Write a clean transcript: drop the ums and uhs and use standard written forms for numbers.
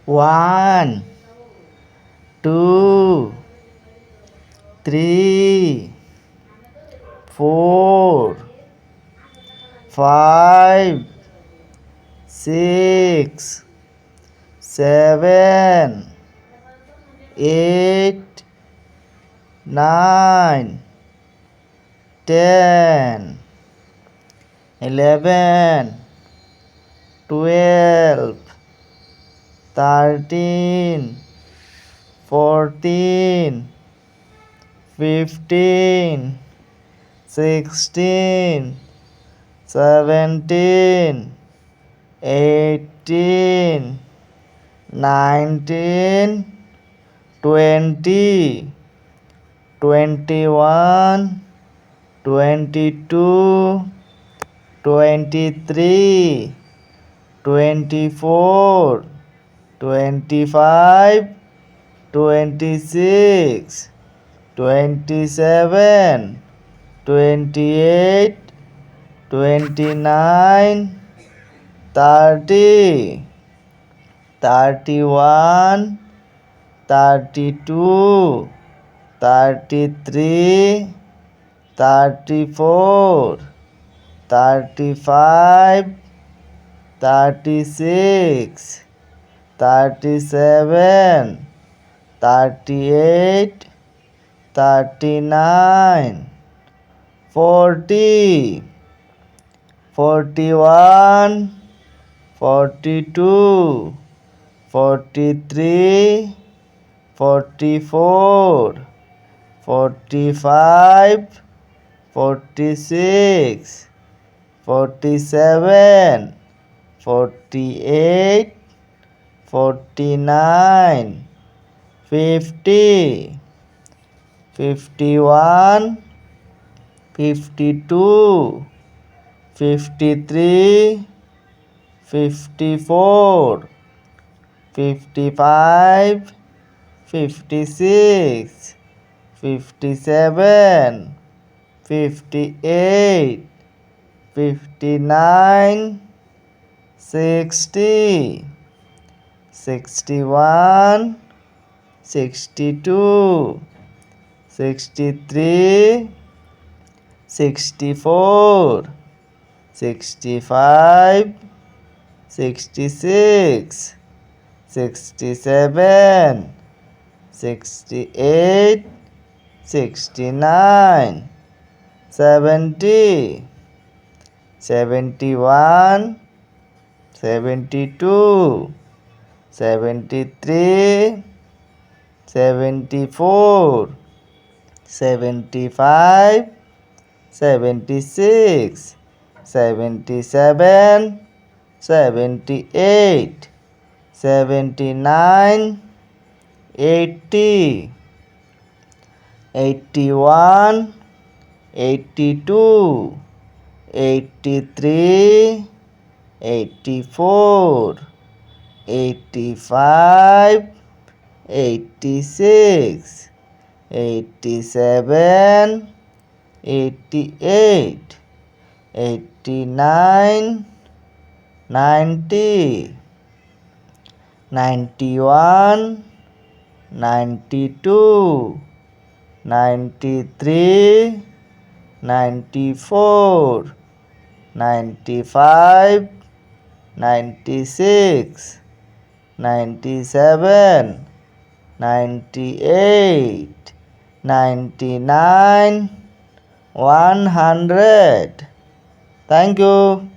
1 2 3 4 5 6 7 8 9 10 11 12 13 14 15 16 17 18 19 20 21 22 23 24 25 26 27 28 29 30 31 32 33 34 35 36 37 38 39 40 41 42 43 44 45 46 47 48 49 50 51 52 53 54 55 56 57 58 59 60 61 62 63 64 65 66 67 68 69 70 71 72 73 74 75 76 77 78 79 80 81 82 83 84 85 86 87 88 89 90 91 92 93 94 95 96 97 98 99 100. Thank you.